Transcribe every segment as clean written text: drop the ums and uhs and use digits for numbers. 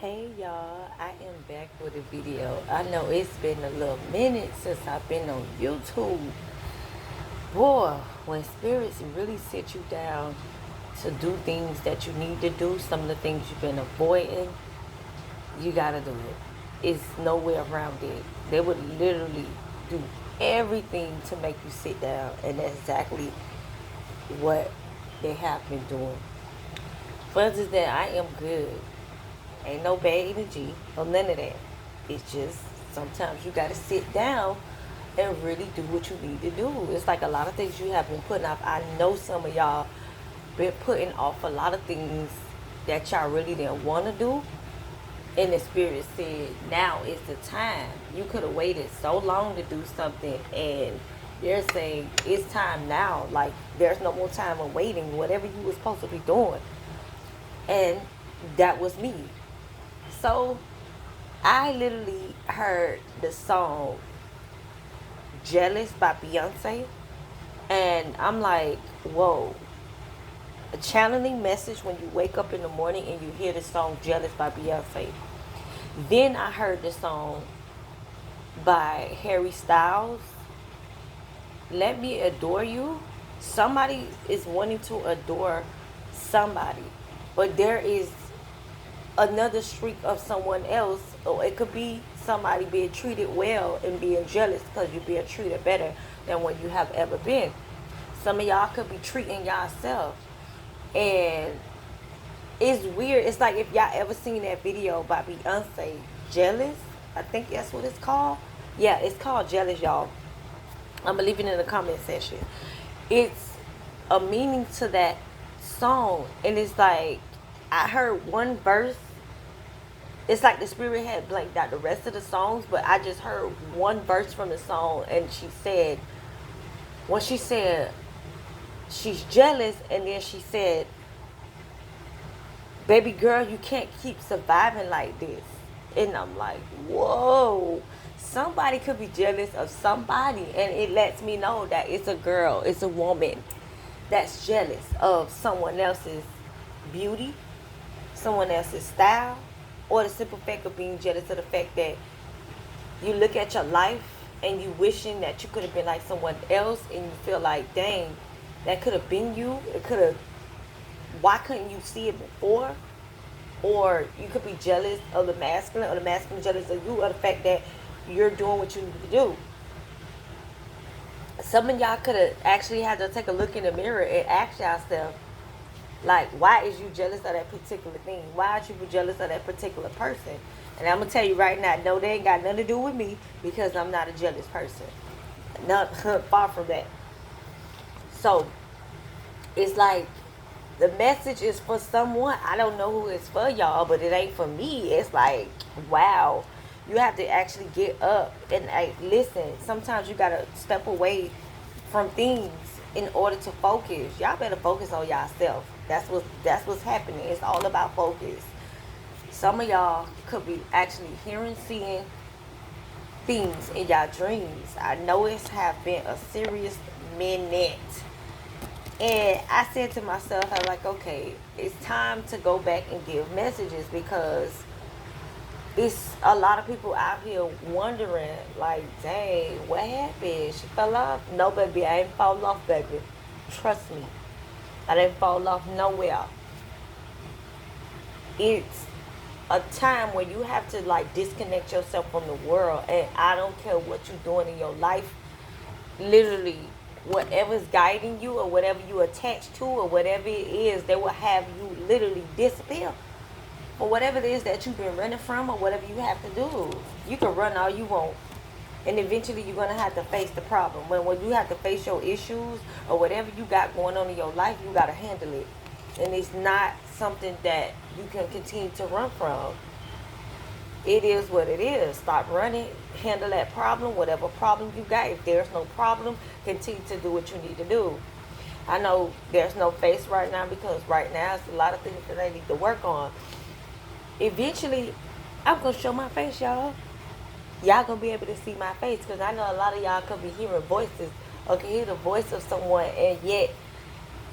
Hey y'all, I am back with a video. I know it's been a little minute since I've been on YouTube. Boy, when spirits really sit you down to do things that you need to do, some of the things you've been avoiding, you gotta do it. It's no way around it. They would literally do everything to make you sit down, and that's exactly what they have been doing. For others, that I am good. Ain't no bad energy or none of that. It's just sometimes you gotta sit down and really do what you need to do. It's like a lot of things you have been putting off. I know some of y'all been putting off a lot of things that y'all really didn't want to do. And the spirit said, now is the time. You could have waited so long to do something, and they're saying it's time now. Like there's no more time of waiting. Whatever you were supposed to be doing, and that was me. So I literally heard the song Jealous by Beyonce, and I'm like, whoa. A channeling message when you wake up in the morning and you hear the song Jealous by Beyonce. Then I heard the song by Harry Styles, Let Me Adore You. Somebody is wanting to adore somebody, but there is another streak of someone else, or it could be somebody being treated well and being jealous because you're being treated better than what you have ever been. Some of y'all could be treating yourself, and it's weird. It's like if y'all ever seen that video by Beyonce, Jealous. I think that's what it's called. Yeah, it's called Jealous, y'all. I'm gonna leave it in the comment section. It's a meaning to that song, and it's like I heard one verse. It's like the spirit had blanked out the rest of the songs, but I just heard one verse from the song, and she said, when she said she's jealous, and then she said, baby girl, you can't keep surviving like this. And I'm like, whoa, somebody could be jealous of somebody, and it lets me know that it's a girl, it's a woman that's jealous of someone else's beauty, someone else's style, or the simple fact of being jealous of the fact that you look at your life and you wishing that you could have been like someone else, and you feel like, dang, that could have been you. It could have. Why couldn't you see it before? Or you could be jealous of the masculine, or the masculine jealous of you, or the fact that you're doing what you need to do. Some of y'all could have actually had to take a look in the mirror and ask yourself, like, why is you jealous of that particular thing? Why are you jealous of that particular person? And I'm gonna tell you right now, no, they ain't got nothing to do with me, because I'm not a jealous person. Not far from that. So it's like the message is for someone. I don't know who it's for, y'all, but it ain't for me. It's like, wow, you have to actually get up and like, listen. Sometimes you gotta step away from things in order to focus. Y'all better focus on yourself. That's what's happening. It's all about focus. Some of y'all could be actually hearing, seeing things in y'all dreams. I know it's have been a serious minute. And I said to myself, I'm like, okay, it's time to go back and give messages, because it's a lot of people out here wondering, like, dang, what happened? She fell off? No, baby, I ain't fall off, baby. Trust me. I didn't fall off nowhere. It's a time where you have to like disconnect yourself from the world, and I don't care what you're doing in your life. Literally, whatever's guiding you, or whatever you attach to, or whatever it is, they will have you literally disappear. Or whatever it is that you've been running from, or whatever you have to do. You can run all you want, and eventually you're going to have to face the problem. When you have to face your issues, or whatever you got going on in your life, you got to handle it. And it's not something that you can continue to run from. It is what it is. Stop running, handle that problem, whatever problem you got. If there's no problem, continue to do what you need to do. I know there's no face right now, because right now it's a lot of things that I need to work on. Eventually, I'm going to show my face, y'all. Y'all going to be able to see my face, because I know a lot of y'all could be hearing voices, or can hear the voice of someone, and yet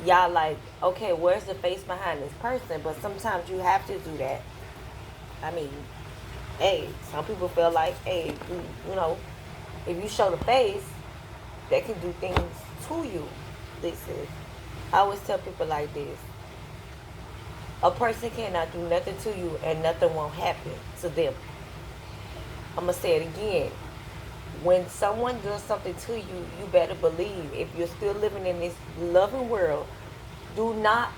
y'all like, okay, where's the face behind this person? But sometimes you have to do that. I mean, hey, some people feel like, hey, you know, if you show the face, they can do things to you. Listen, I always tell people like this: a person cannot do nothing to you, and nothing won't happen to them. I'm gonna say it again. When someone does something to you, you better believe, if you're still living in this loving world, do not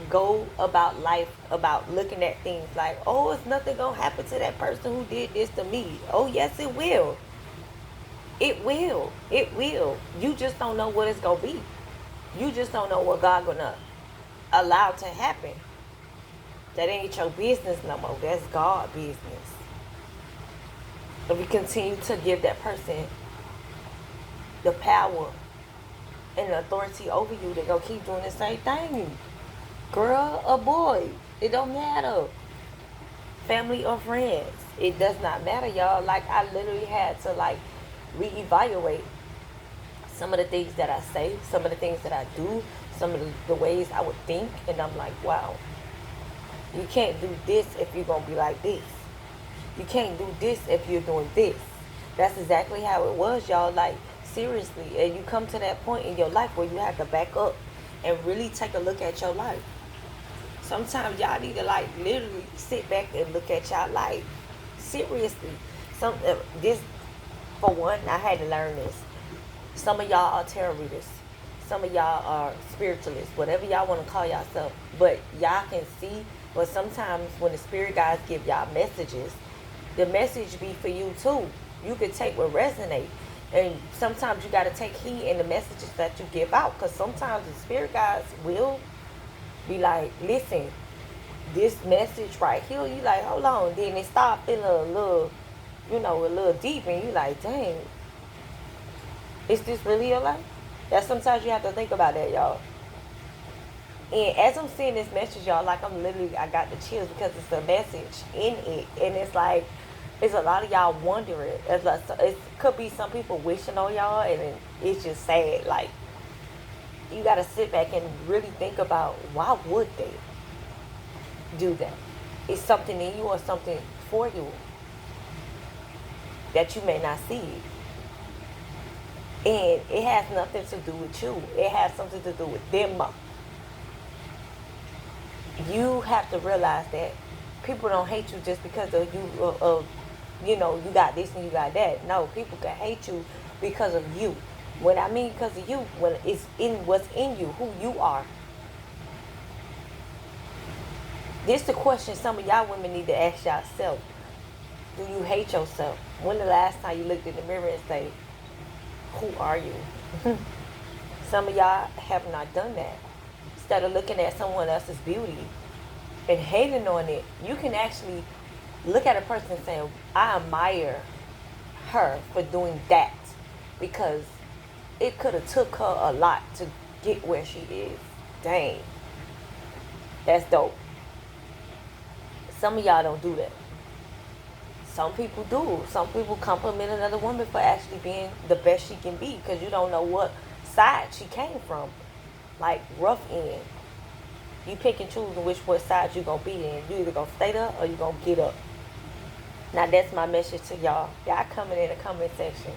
go about life about looking at things like, oh, it's nothing gonna happen to that person who did this to me. Oh yes, it will. It will. It will. You just don't know what it's gonna be. You just don't know what God gonna allow to happen. That ain't your business no more. That's God business. If we continue to give that person the power and the authority over you, they're gonna keep doing the same thing. Girl or boy, it don't matter. Family or friends, it does not matter, y'all. Like, I literally had to like reevaluate some of the things that I say, some of the things that I do, some of the ways I would think, and I'm like, wow, you can't do this if you're gonna be like this. You can't do this if you're doing this. That's exactly how it was, y'all. Like, seriously. And you come to that point in your life where you have to back up and really take a look at your life. Sometimes y'all need to, like, literally sit back and look at y'all life. Seriously. This, for one, I had to learn this. Some of y'all are tarot readers. Some of y'all are spiritualists. Whatever y'all want to call yourself. But y'all can see. But sometimes when the spirit guides give y'all messages, the message be for you too. You can take what resonate. And sometimes you got to take heed in the messages that you give out. Because sometimes the spirit guides will be like, listen, this message right here, you like, hold on. Then they start feeling a little, a little deep. And you like, dang, is this really your life? That sometimes you have to think about that, y'all. And as I'm seeing this message, y'all, like, I got the chills because it's a message in it. And it's like, it's a lot of y'all wondering. It could be some people wishing on y'all, and it's just sad. Like, you got to sit back and really think about, why would they do that? It's something in you or something for you that you may not see. And it has nothing to do with you. It has something to do with them. You have to realize that people don't hate you just because of you got this and you got that. No, people can hate you because of you. When I mean because of you, when it's in what's in you, who you are. This the question some of y'all women need to ask yourself. Do you hate yourself? When the last time you looked in the mirror and say, who are you? Some of y'all have not done that. Instead of looking at someone else's beauty and hating on it, you can actually look at a person and say, I admire her for doing that, because it could have took her a lot to get where she is. Dang. That's dope. Some of y'all don't do that. Some people do. Some people compliment another woman for actually being the best she can be, because you don't know what side she came from. Like, rough end. You pick and choose what side you gonna be in. You either gonna stay there or you gonna get up. Now that's my message to y'all. Y'all comment in the comment section.